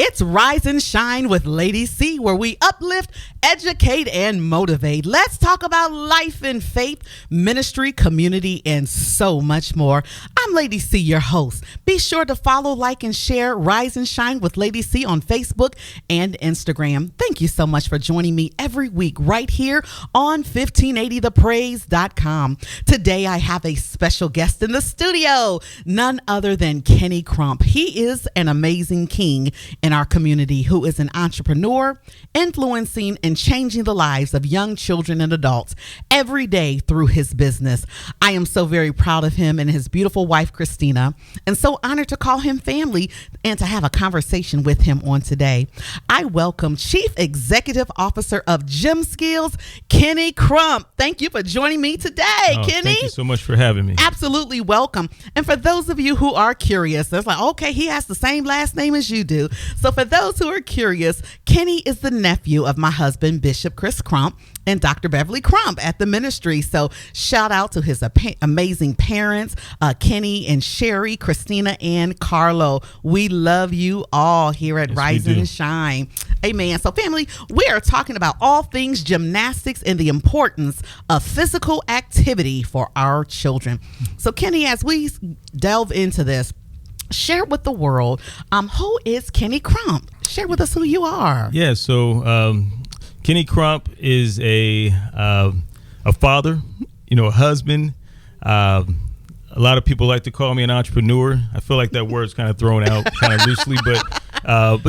It's Rise and Shine with Lady C, where we uplift, educate, and motivate. Let's talk about life and faith, ministry, community, and so much more. I'm Lady C, your host. Be sure to follow, like, and share Rise and Shine with Lady C on Facebook and Instagram. Thank you so much for joining me every week right here on 1580thepraise.com. Today, I have a special guest in the studio, none other than Kenny Crump. He is an amazing king in our community who is an entrepreneur, influencing and changing the lives of young children and adults every day through his business. I am so very proud of him and his beautiful wife, Christina, and so honored to call him family and to have a conversation with him on today. I welcome Chief Executive Officer of Gym Skills, Kenny Crump. Thank you for joining me today, Kenny. Thank you so much for having me. Absolutely welcome. And for those of you who are curious, it's like, okay, he has the same last name as you do. So for those who are curious, Kenny is the nephew of my husband, Bishop Chris Crump, and Dr. Beverly Crump at the ministry. So shout out to his amazing parents, Kenny and Sherry, Christina and Carlo. We love you all here at Rise and Shine. Amen. So family, we are talking about all things gymnastics and the importance of physical activity for our children. So Kenny, as we delve into this, share with the world, who is Kenny Crump? Share with us who you are. Yeah, so Kenny Crump is a father, a husband. A lot of people like to call me an entrepreneur. I feel like that word's kind of thrown out kind of loosely, but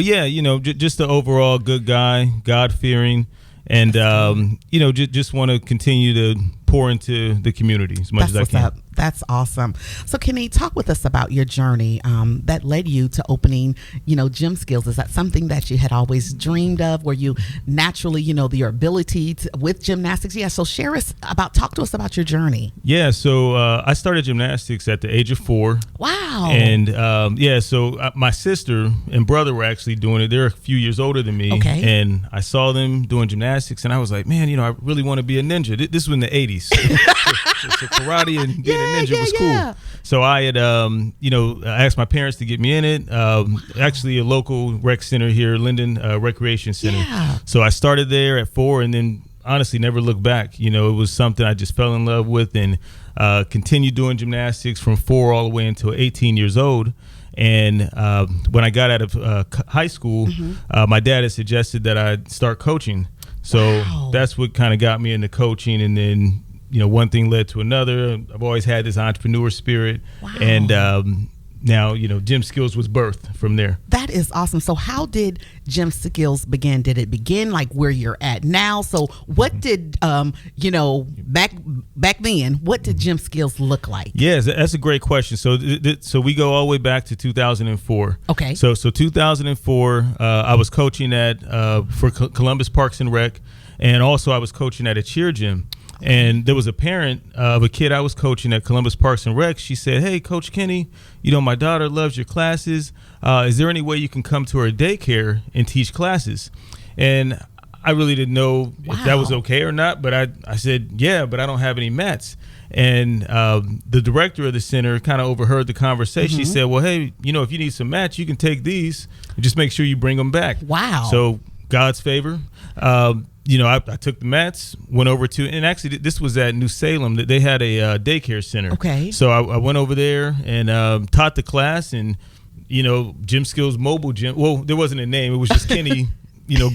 yeah, just the overall good guy, God-fearing, and just want to continue to pour into the community as much as I can. That's awesome. So Kenny, talk with us about your journey that led you to opening, Gym Skills. Is that something that you had always dreamed of? Were you naturally, your ability with gymnastics? Yeah. So talk to us about your journey. Yeah. So I started gymnastics at the age of 4. Wow. And so my sister and brother were actually doing it. They're a few years older than me. Okay. And I saw them doing gymnastics, and I was like, man, I really want to be a ninja. This was in the 80s. So karate and being a ninja was cool. Yeah. So I had, I asked my parents to get me in it. Actually, a local rec center here, Linden Recreation Center. Yeah. So I started there at 4, and then honestly never looked back. It was something I just fell in love with, and continued doing gymnastics from 4 all the way until 18 years old. And when I got out of high school, my dad had suggested that I start coaching. So that's what kind of got me into coaching, and then one thing led to another. I've always had this entrepreneur spirit. Wow. And now, Gym Skills was birthed from there. That is awesome. So how did Gym Skills begin? Did it begin like where you're at now? So what did, back then, what did Gym Skills look like? Yes, that's a great question. So so we go all the way back to 2004. Okay. So 2004, I was coaching for Columbus Parks and Rec, and also I was coaching at a cheer gym. And there was a parent of a kid I was coaching at Columbus Parks and Rec. She said, hey, Coach Kenny, my daughter loves your classes. Is there any way you can come to her daycare and teach classes? And I really didn't know if that was okay or not. But I said, yeah, but I don't have any mats. And the director of the center kind of overheard the conversation. She said, well, hey, if you need some mats, you can take these and just make sure you bring them back. Wow. So God's favor. I took the mats, went over to, and actually this was at New Salem, that they had a daycare center. Okay. So I went over there and taught the class, and, Gym Skills Mobile Gym. Well, there wasn't a name. It was just Kenny,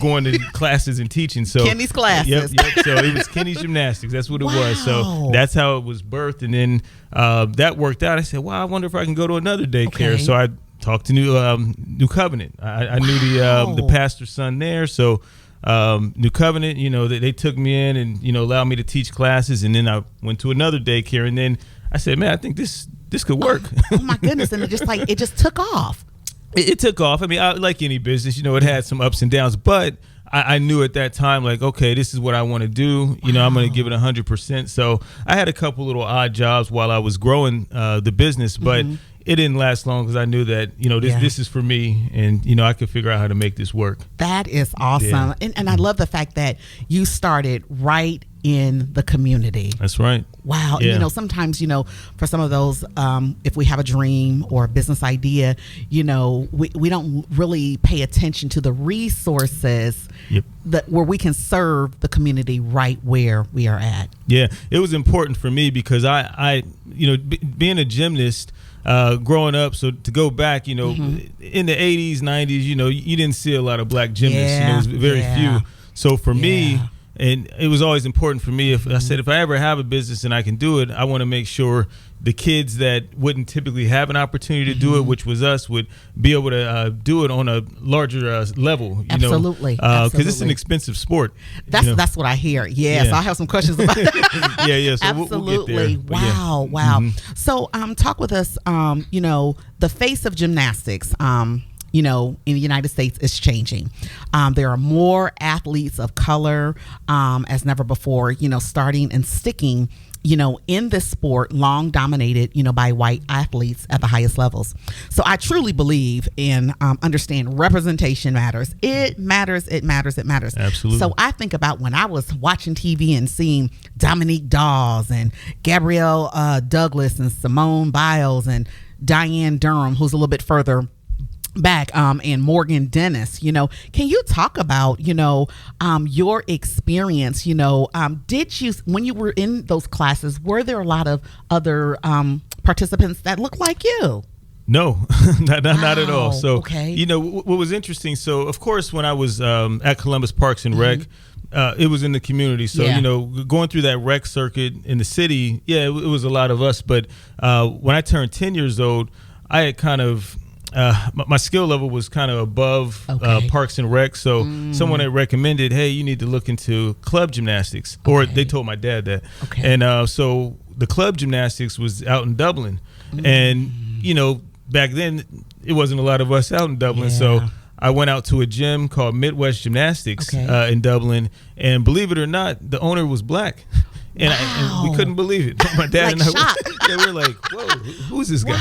going to classes and teaching. So Kenny's classes. Yep. So it was Kenny's Gymnastics. That's what it was. So that's how it was birthed. And then that worked out. I said, wow, I wonder if I can go to another daycare. Okay. So I talked to New Covenant. I knew the pastor's son there. So New Covenant, they took me in and, allowed me to teach classes. And then I went to another daycare, and then I said, man, I think this could work. Oh my goodness. And it just took off. It took off. I mean, like any business, it had some ups and downs, but I knew at that time, like, okay, this is what I want to do. I'm going to give it 100%. So I had a couple little odd jobs while I was growing the business, but it didn't last long because I knew that, this is for me, and, I could figure out how to make this work. That is awesome. Yeah. And I love the fact that you started right in the community. That's right. Wow. Yeah. And, sometimes, for some of those, if we have a dream or a business idea, we don't really pay attention to the resources where we can serve the community right where we are at. Yeah. It was important for me because I being a gymnast, growing up, so to go back, in the 80s, 90s, you didn't see a lot of black gymnasts. It was very few. So for me, and it was always important for me, if I said, if I ever have a business and I can do it, I want to make sure the kids that wouldn't typically have an opportunity to do it, which was us, would be able to do it on a larger level. Absolutely. Because it's an expensive sport. That's what I hear. Yes, I have some questions about that. Yeah. So absolutely. We'll get there. Wow. So talk with us, the face of gymnastics, in the United States is changing. There are more athletes of color as never before, starting and sticking, in this sport long dominated, by white athletes at the highest levels. So I truly believe in understand representation matters. It matters. Absolutely. So I think about when I was watching TV and seeing Dominique Dawes and Gabrielle Douglas and Simone Biles and Diane Durham, who's a little bit further back, and Morgan Dennis, can you talk about, your experience, did you, when you were in those classes, were there a lot of other participants that looked like you? No, not at all. So, okay. What was interesting, so of course, when I was at Columbus Parks and Rec, it was in the community. So, going through that rec circuit in the city, it was a lot of us. But when I turned 10 years old, I had kind of, my skill level was kind of above Parks and Rec. So someone had recommended, hey, you need to look into club gymnastics. Or they told my dad that. And so the club gymnastics was out in Dublin. And, back then it wasn't a lot of us out in Dublin. So I went out to a gym called Midwest Gymnastics in Dublin. And believe it or not, the owner was black. And, and we couldn't believe it. My dad and I we were like, whoa, who's this guy?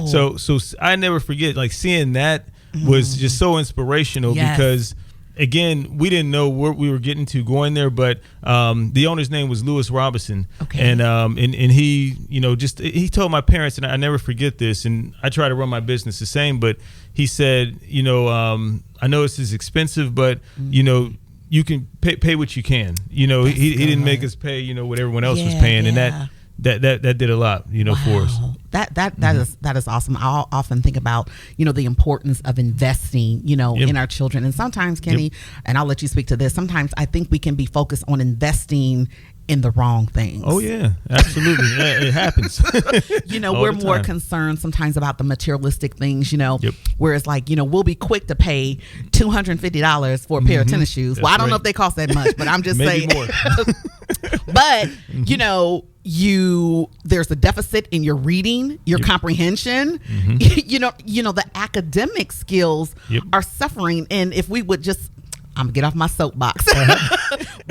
So I never forget, like, seeing that was just so inspirational because, again, we didn't know where we were getting to going there, but the owner's name was Lewis Robinson. And he, he told my parents, and I never forget this, and I try to run my business the same, but he said, I know this is expensive, but, you can pay what you can. He didn't make us pay, what everyone else was paying, and that did a lot, for us. That is awesome. I often think about, the importance of investing, in our children. And sometimes, Kenny, and I'll let you speak to this, sometimes I think we can be focused on investing in the wrong things. Oh yeah, absolutely. It happens. We're more concerned sometimes about the materialistic things, whereas like, we'll be quick to pay $250 for a pair of tennis shoes. Well, I don't know if they cost that much, but I'm just saying. More. But, there's a deficit in your reading, your comprehension, the academic skills are suffering. And if we would just, I'm gonna get off my soapbox,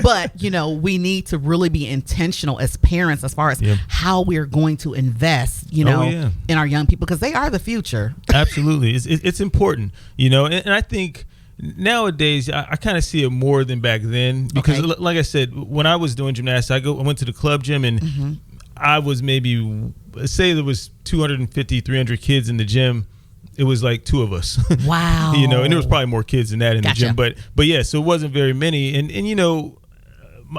but we need to really be intentional as parents as far as how we're going to invest, in our young people, because they are the future. Absolutely, it's important, and I think nowadays I kind of see it more than back then because, like I said, when I was doing gymnastics, I went to the club gym and I was maybe, say there was 250, 300 kids in the gym. It was like two of us. Wow. And there was probably more kids than that in the gym. But yeah, so it wasn't very many. And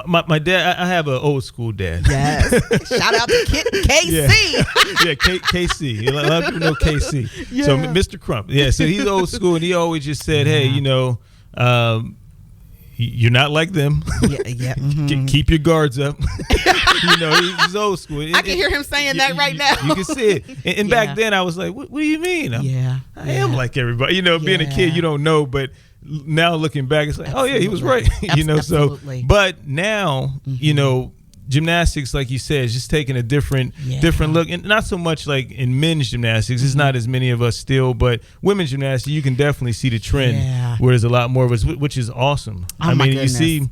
my dad, I have an old school dad. Yes. Shout out to KC. KC. A lot of people know KC. Yeah. So Mr. Crump. Yeah, so he's old school, and he always just said, hey, you're not like them. Keep your guards up. He's old school. I can hear him saying that right now. You can see it. And back then I was like, what do you mean? I am like everybody. Being a kid, you don't know, but now looking back, it's like, oh yeah, he was right. Absolutely. So, but now, gymnastics, like you said, is just taking a different look, and not so much like in men's gymnastics. It's not as many of us still, but women's gymnastics, you can definitely see the trend where there's a lot more of us, which is awesome. Oh, my goodness. You see,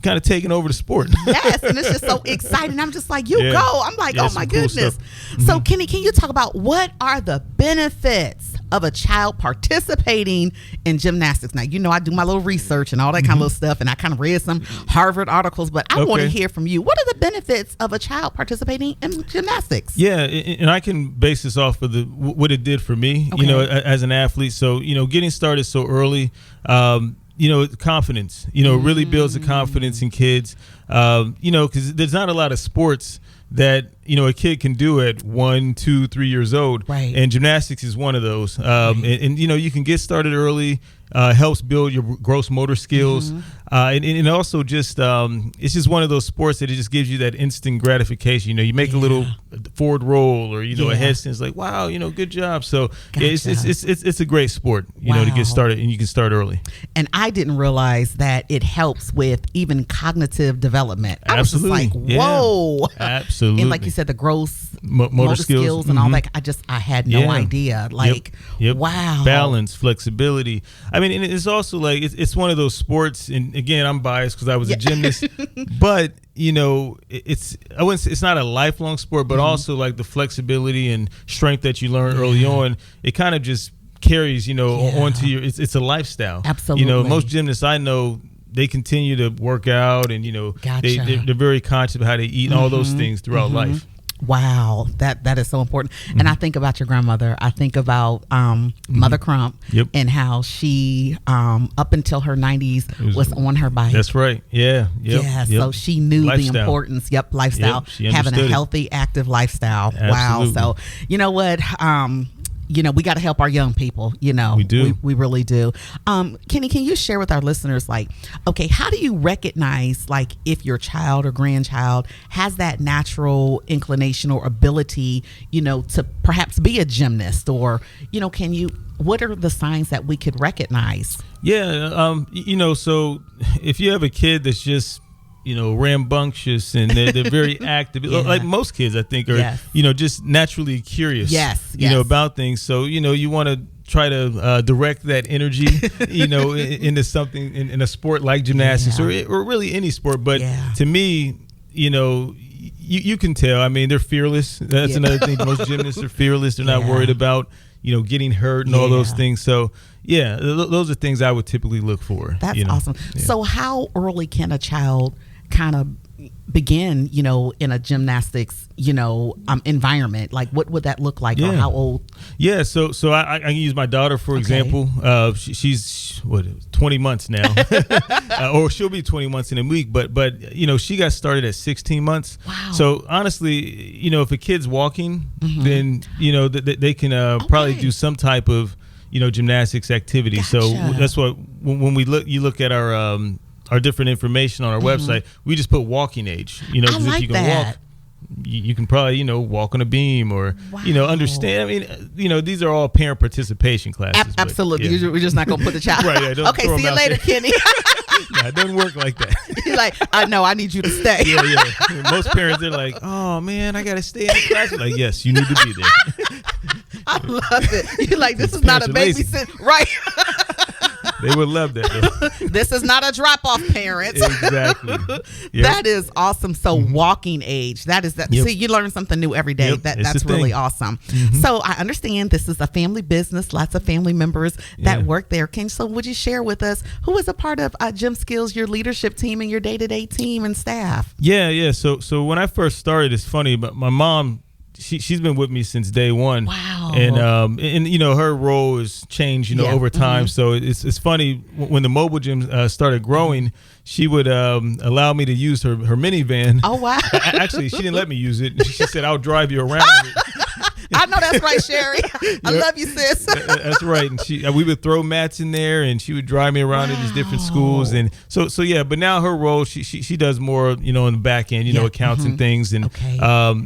kind of taking over the sport. Yes, and it's just so exciting. I'm just like, go. I'm like, oh my goodness. Cool. So Kenny, can you talk about what are the benefits of a child participating in gymnastics? Now, I do my little research and all that kind of little stuff, and I kind of read some Harvard articles, but I want to hear from you. What are the benefits of a child participating in gymnastics? Yeah, and I can base this off of what it did for me, as an athlete. So, getting started so early, confidence, really builds the confidence in kids, because there's not a lot of sports that a kid can do at 1, 2, 3 years old, right? And gymnastics is one of those. And you can get started early. Helps build your gross motor skills, and also just it's just one of those sports that it just gives you that instant gratification. You make a little forward roll or a headstand. It's like, wow, good job. So it's a great sport, to get started, and you can start early. And I didn't realize that it helps with even cognitive development. I was just like, whoa, absolutely. And like you said, the gross motor skills and all that. I had no idea. Like, wow, balance, flexibility. I mean, and it's also like it's one of those sports, and again, I'm biased because I was a gymnast, but it's not a lifelong sport, but also like the flexibility and strength that you learn early on, it kind of just carries onto your. It's a lifestyle. Absolutely. Most gymnasts I know, they continue to work out, and they're very conscious of how they eat and all those things throughout life. Wow, that is so important. And I think about your grandmother. I think about Mother Crump and how she, up until her 90s, was on her bike. That's right. Yeah. So she knew lifestyle. The importance. Lifestyle. Having a healthy, active lifestyle. Absolutely. Wow. So you know what? We got to help our young people. We do. We really do. Kenny, can you share with our listeners, how do you recognize, if your child or grandchild has that natural inclination or ability, to perhaps be a gymnast, or, what are the signs that we could recognize? Yeah. So if you have a kid that's just, rambunctious and they're very active, like most kids, I think, are, just naturally curious, about things. So, you want to try to direct that energy, into something in a sport like gymnastics or really any sport. But to me, you can tell. I mean, they're fearless. That's another thing. Most gymnasts are fearless. They're not worried about, getting hurt and all those things. So, those are things I would typically look for. That's awesome. Yeah. So how early can a child kind of begin, in a gymnastics, environment? Like, what would that look like, or how old? Yeah, so I can use my daughter for example. She's 20 months now, or she'll be 20 months in a week. But she got started at 16 months. Wow. So honestly, if a kid's walking, then they can probably do some type of gymnastics activity. Gotcha. So that's what when you look at our different information on our website, we just put walking age, because if you can walk, you can probably, walk on a beam or, understand. I mean, these are all parent participation classes. Absolutely. We're just not going to put the child. Right. Okay. See you later, Kenny. No, it doesn't work like that. You're like, I know, I need you to stay. Yeah. Most parents, they're like, oh man, I got to stay in the class. We're like, yes, you need to be there. I love it. You're like, this is not a babysit. Right. They would love that, though. This is not a drop-off, parents. Exactly. Yep. That is awesome. So walking age, that is that. Yep. See, you learn something new every day. That's really awesome. So I understand this is a family business, lots of family members that work there. So would you share with us who is a part of Gym Skills, your leadership team and your day-to-day team and staff? Yeah. So when I first started, it's funny, but my mom, she's been with me since day one. Wow. And her role has changed, over time. So it's funny, when the mobile gym started growing, she would allow me to use her minivan. Oh, wow. Actually, she didn't let me use it. She said, I'll drive you around. I know that's right, Sherry. I love you, sis. That's right. And we would throw mats in there, and she would drive me around to these different schools. And so but now her role, she does more, in the back end, accounts and things. And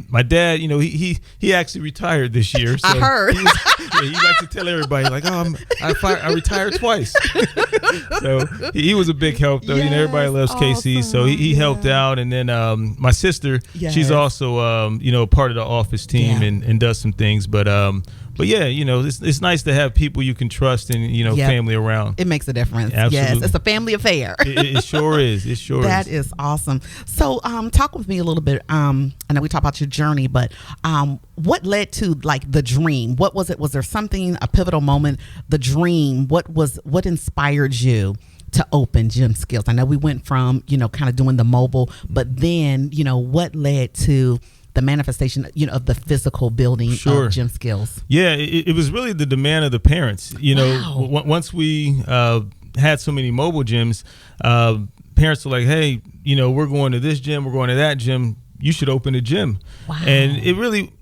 my dad, he actually retired this year. So I heard. He likes to tell everybody, like, I retired twice. So he was a big help, though. Yes, Everybody loves KC, so he helped out. And then my sister, she's also part of the office team and does some things. But but yeah, it's nice to have people you can trust and family around. It makes a difference. Absolutely. Yes, it's a family affair. It sure is. It sure That is. is awesome. So talk with me a little bit. I know we talked about your journey, but what led to like the dream? What was it? Was there something, a pivotal moment, the dream? What inspired you to open Gym Skills? I know we went from, kind of doing the mobile, but then, what led to the manifestation, of the physical building of Gym Skills? Yeah, it was really the demand of the parents. Wow. Once we had so many mobile gyms, parents were like, hey, we're going to this gym, we're going to that gym, you should open a gym. Wow. And it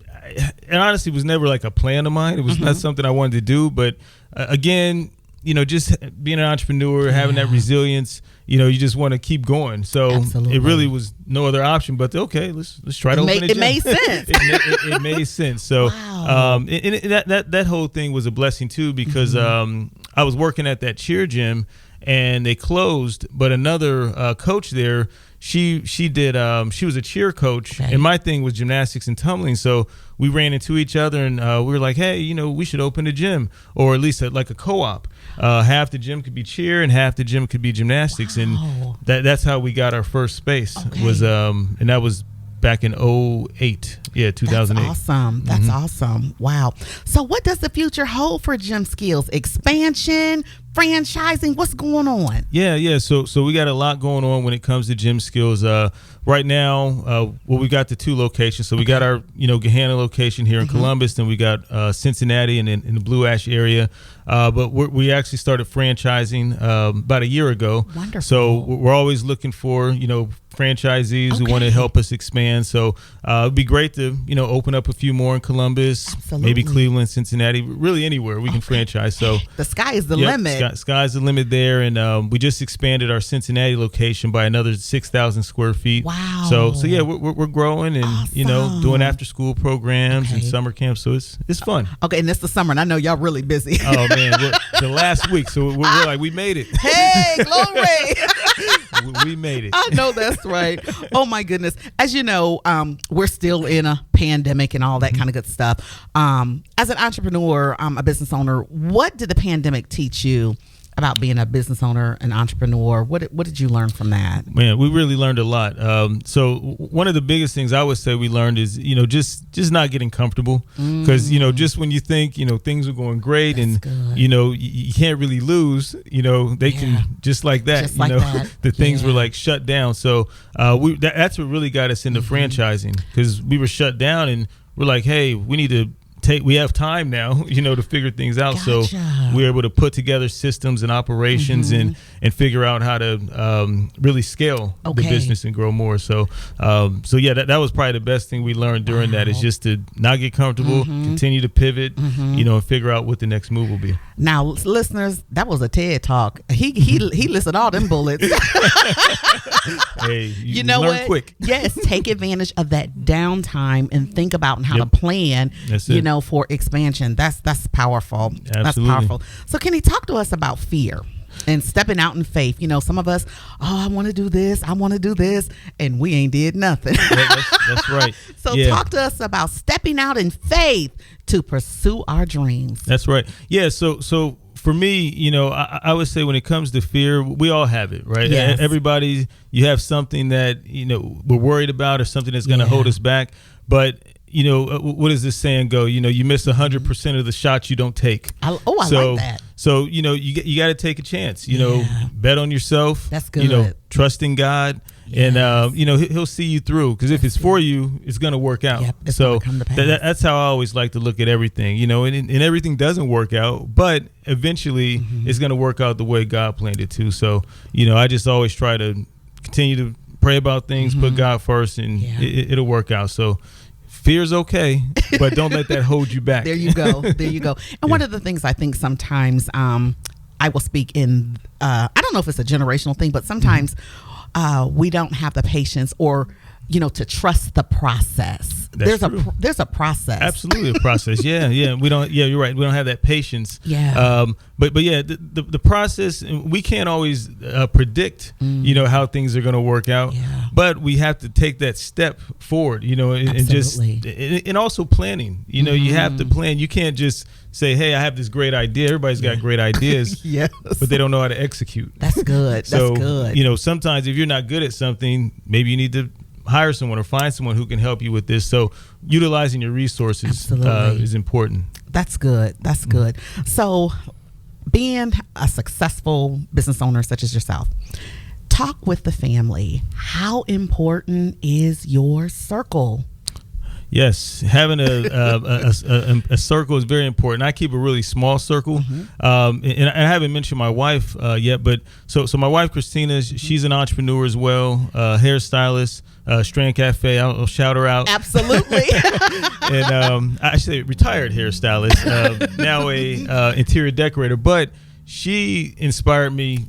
honestly was never like a plan of mine. It was not something I wanted to do, but again, just being an entrepreneur, having that resilience, you just want to keep going. So Absolutely. It really was no other option but let's try to open a gym. It made sense. It made sense. So wow. and that whole thing was a blessing too, because I was working at that cheer gym and they closed, but another coach there, she was a cheer coach, and my thing was gymnastics and tumbling. So we ran into each other, and we were like, hey, we should open a gym, or at least like a co-op. Half the gym could be cheer and half the gym could be gymnastics. Wow. And that's how we got our first space. Was and that was back in 2008. Yeah, 2008. That's awesome. That's awesome. Wow. So what does the future hold for Gym Skills? Expansion, franchising, what's going on? Yeah. So we got a lot going on when it comes to Gym Skills. Right now, we got the 2 locations. So we got our, Gahanna location here in Columbus, and we got Cincinnati and in the Blue Ash area. But we actually started franchising about a year ago. Wonderful. So we're always looking for, franchisees who want to help us expand. So it'd be great to, open up a few more in Columbus, Absolutely. maybe Cleveland, Cincinnati, really anywhere we can franchise. So the sky is the limit. Sky's the limit there. And we just expanded our Cincinnati location by another 6,000 square feet. Wow. So yeah, we're growing and, Awesome. doing after school programs and summer camps. So it's fun. Okay, and it's the summer, and I know y'all really busy. Oh man, the last week. So we're like, we made it. Hey, glory. We made it. I know that's right. Oh my goodness. As you know, we're still in a pandemic and all that kind of good stuff. As an entrepreneur, a business owner, what did the pandemic teach you about being a business owner, an entrepreneur? What did you learn from that? Man, we really learned a lot. So one of the biggest things I would say we learned is, just not getting comfortable, because, just when you think, things are going great, That's and, good. you can't really lose, they can just like that, Just like that. the things were like shut down. So that's what really got us into franchising, because we were shut down and we're like, hey, we have time now, to figure things out. Gotcha. So we're able to put together systems and operations and figure out how to really scale the business and grow more. So yeah, that was probably the best thing we learned during that, is just to not get comfortable, continue to pivot, and figure out what the next move will be. Now, listeners, that was a TED Talk. He listed all them bullets. Hey, you know learn what? Quick. Yes, take advantage of that downtime and think about how to plan. That's it. For expansion. That's powerful. Absolutely. That's powerful. So, can you talk to us about fear and stepping out in faith? Some of us, I want to do this, and we ain't did nothing. That's right. So, talk to us about stepping out in faith to pursue our dreams. That's right. Yeah. So for me, I would say when it comes to fear, we all have it, right? Yes. Everybody, you have something that, we're worried about, or something that's going to hold us back. But, what does this saying go? You miss 100% of the shots you don't take. I like that. So, you got to take a chance, bet on yourself. That's good. Trust in God. Yes. And, he'll see you through, because if it's for you, it's going to work out. Yep, it's so gonna come to pass. That's how I always like to look at everything, and everything doesn't work out, but eventually it's going to work out the way God planned it to. So, I just always try to continue to pray about things, put God first, and it'll work out. So fear's okay, but don't let that hold you back. There you go. And one of the things I think sometimes I will speak in, I don't know if it's a generational thing, but sometimes we don't have the patience or, to trust the process. That's true. There's a process. Absolutely a process. Yeah. We don't. Yeah, you're right. We don't have that patience. Yeah. But yeah, the process, we can't always predict, how things are going to work out. Yeah. but we have to take that step forward, and also planning. You have to plan. You can't just say, hey, I have this great idea. Everybody's got great ideas, yes, but they don't know how to execute. That's good. So, that's good. Sometimes if you're not good at something, maybe you need to hire someone or find someone who can help you with this. So utilizing your resources is important. That's good. That's good. So being a successful business owner such as yourself, talk with the family. How important is your circle? Yes, having a circle is very important. I keep a really small circle, and I haven't mentioned my wife yet. But so my wife Christina, she's an entrepreneur as well, hairstylist, Strand Cafe. I'll shout her out. Absolutely. And actually retired hairstylist, now a interior decorator, but she inspired me,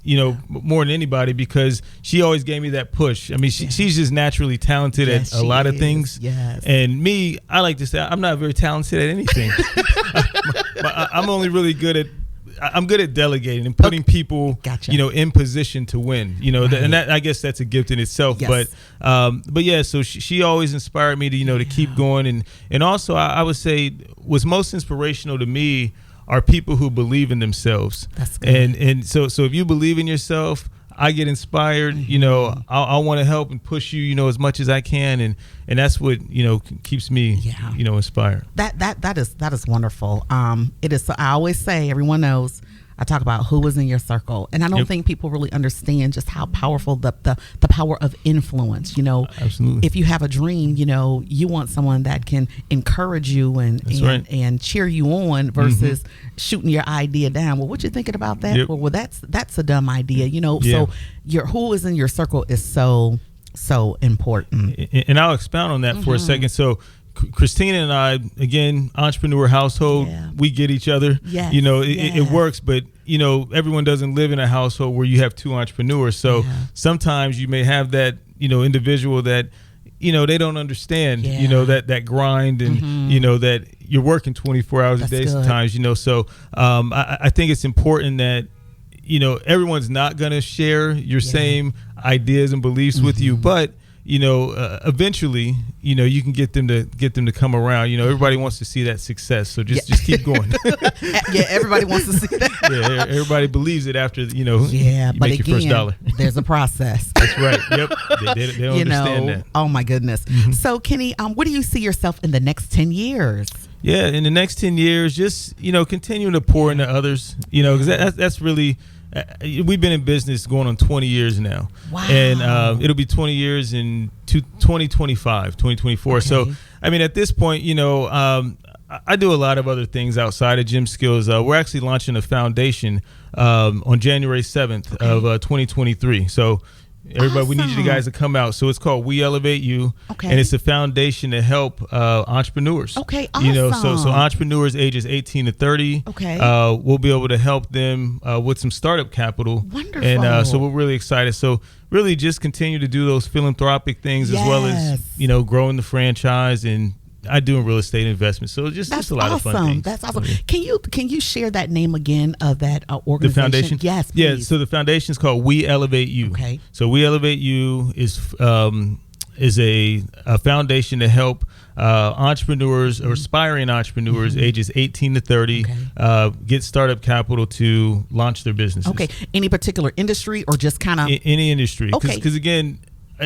more than anybody, because she always gave me that push. I mean, she's just naturally talented at a lot of things. Yes. And me, I like to say I'm not very talented at anything. I'm only really good at delegating and putting people, in position to win. And that, I guess that's a gift in itself. Yes. But yeah, so she always inspired me to to keep going, and also I would say what's most inspirational to me are people who believe in themselves. That's good. And so if you believe in yourself, I get inspired. I want to help and push you, as much as I can, and that's what keeps me, inspired. That is wonderful. It is. So I always say, everyone knows, I talk about who is in your circle, and I don't think people really understand just how powerful the power of influence. Absolutely. If you have a dream, you want someone that can encourage you and cheer you on versus shooting your idea down. Well, what you thinking about that? Yep. Well, that's a dumb idea. So who is in your circle is so important. And I'll expound on that for a second. So Christina and I, again, entrepreneur household, we get each other. Yes. It works, but everyone doesn't live in a household where you have two entrepreneurs. So sometimes you may have that individual that they don't understand that grind, and that you're working 24 hours a day sometimes. So I think it's important that everyone's not going to share your same ideas and beliefs with you, but eventually, you can get them to come around. Everybody wants to see that success, so just keep going. Everybody wants to see that. Everybody believes it after you but make your first dollar. There's a process. That's right. Yep. They don't understand that. Oh my goodness. So Kenny, what do you see yourself in the next 10 years? Yeah, in the next 10 years, just continuing to pour into others. Because that's really. We've been in business going on 20 years now. Wow. And it'll be 20 years in 2025, 2024. Okay. So, I mean, at this point, I do a lot of other things outside of gym skills. We're actually launching a foundation on January 7th of 2023. So, everybody, we need you guys to come out. So it's called We Elevate You, and it's a foundation to help entrepreneurs. Okay, awesome. So entrepreneurs ages 18 to 30. Okay, we'll be able to help them with some startup capital. Wonderful. And so we're really excited. So really, just continue to do those philanthropic things as well as growing the franchise, and I do in real estate investments, so just a lot of fun things. That's awesome. Can you share that name again of that organization? The foundation? Yes, please. Yeah. So the foundation is called We Elevate You. Okay. So We Elevate You is a foundation to help entrepreneurs or aspiring entrepreneurs ages 18 to 30 get startup capital to launch their businesses. Okay. Any particular industry or just kind of any industry? Okay. Because again,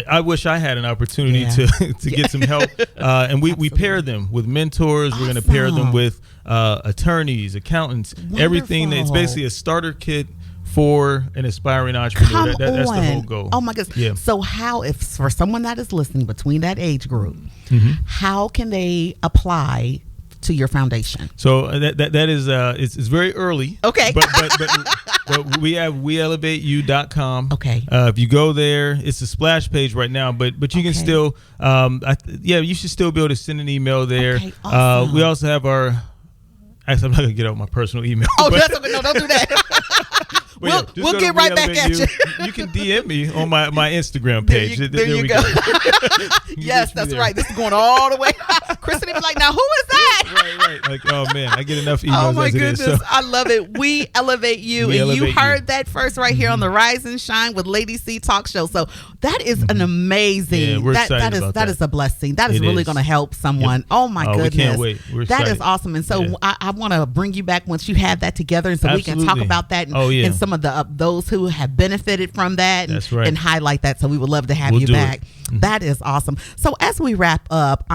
I wish I had an opportunity to get some help. And we pair them with mentors. We're going to pair them with attorneys, accountants, everything. It's basically a starter kit for an aspiring entrepreneur. That's the whole goal. Oh my goodness. Yeah. So how, if for someone that is listening between that age group, how can they apply to your foundation? So that is it's very early. Okay. But we have weelevateyou.com. Okay. If you go there, it's a splash page right now, but you can still you should still be able to send an email there. Okay, awesome. We also have our, actually I'm not gonna get out my personal email. Oh, that's okay. No, don't do that. we'll get right back at you. You can DM me on my Instagram page. There you go. Yes, that's right. This is going all the way. Kristen be like, now who is that? Right. Like, oh man, I get enough emails. Oh my as goodness, it is, so. I love it. We elevate you, and you heard that first right here on the Rise and Shine with Lady C Talk Show. So that is an amazing. Yeah, we're excited about that is a blessing. That is really going to help someone. Yep. Oh my goodness, we can't wait. We're excited. That is awesome. And so I want to bring you back once you have that together, and so we can talk about that and some of the those who have benefited from that and highlight that. So we would love to have you back. That is awesome. So as we wrap up,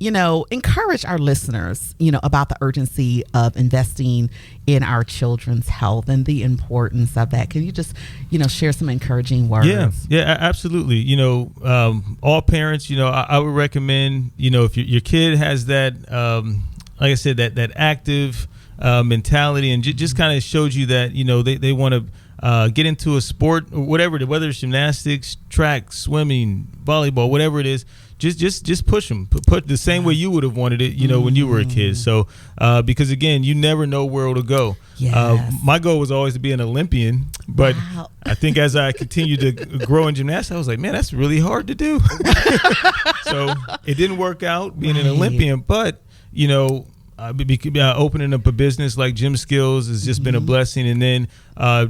encourage our listeners, about the urgency of investing in our children's health and the importance of that. Can you just, share some encouraging words? Yeah, absolutely. All parents, I would recommend, if your kid has that, like I said, that active mentality, and just kind of shows you that, they want to get into a sport or whatever, whether it's gymnastics, track, swimming, volleyball, whatever it is. Just push them. Put the same way you would have wanted it, when you were a kid. So, because again, you never know where it'll go. Yes. My goal was always to be an Olympian, but I think as I continued to grow in gymnastics, I was like, man, that's really hard to do. So it didn't work out being an Olympian, but opening up a business like Gym Skills has just been a blessing, and then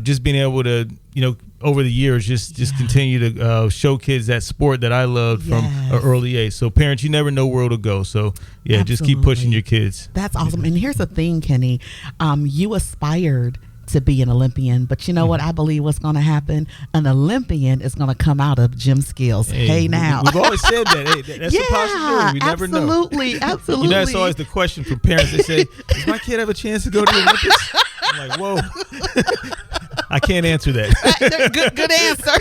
just being able to over the years just continue to show kids that sport that I loved from an early age. So parents, you never know where it'll go. So just keep pushing your kids. That's awesome. And here's the thing, Kenny, you aspired to be an Olympian, but you know what I believe what's going to happen? An Olympian is going to come out of Gym Skills. Hey now. We've always said that. Hey, that's a possibility. We never know. Absolutely. That's always the question from parents. They say, does my kid have a chance to go to the Olympics? I'm like, whoa. I can't answer that. Good answer.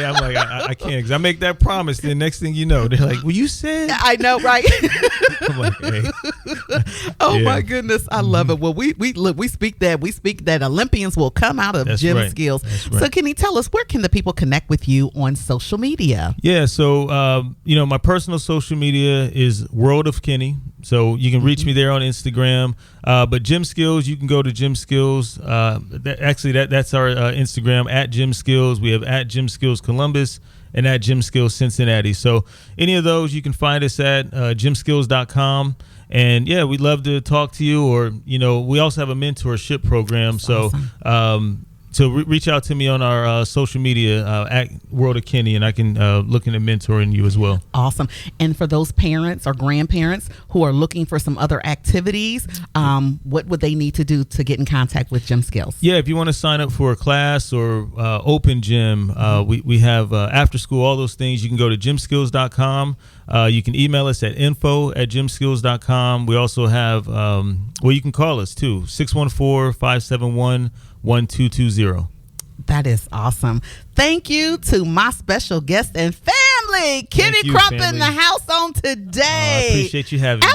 I'm like, I can't, because I make that promise. Then next thing you know, they're like, well, you said. I know, right? I'm like, hey. My goodness, I love it. Well, we speak that Olympians will come out of Gym Skills. Right. So can you tell us, where can the people connect with you on social media? Yeah, so my personal social media is World of Kenny. So you can reach me there on Instagram. But Gym Skills, you can go to Gym Skills. That's our Instagram, at Gym Skills. We have at Gym Skills Columbus and at Gym Skills Cincinnati. So any of those, you can find us at gymskills.com. And we'd love to talk to you. Or, we also have a mentorship program. That's awesome. So reach out to me on our social media at World of Kenny, and I can look into mentoring you as well. Awesome. And for those parents or grandparents who are looking for some other activities, what would they need to do to get in contact with Gym Skills? Yeah, if you want to sign up for a class or open gym, we have after school, all those things. You can go to gymskills.com. You can email us at info@gymskills.com. We also have, you can call us too, 614-571-1220. That is awesome. Thank you to my special guest and family, Kenny Crump in the house on today. I appreciate you having me.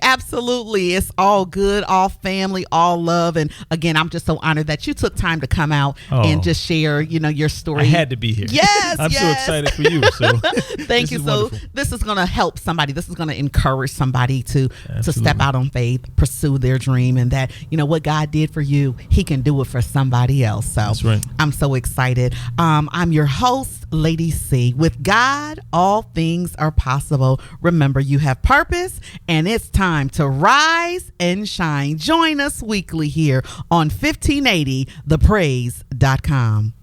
Absolutely. It's all good, all family, all love. And again, I'm just so honored that you took time to come out and just share, your story. I had to be here. Yes, I'm so excited for you. So thank you. So this is going to help somebody. This is going to encourage somebody to step out on faith, pursue their dream, and that, what God did for you, he can do it for somebody else. So that's right. I'm so excited. I'm your host, Lady C. With God, all things are possible. Remember, you have purpose, and it's time to rise and shine. Join us weekly here on 1580thepraise.com.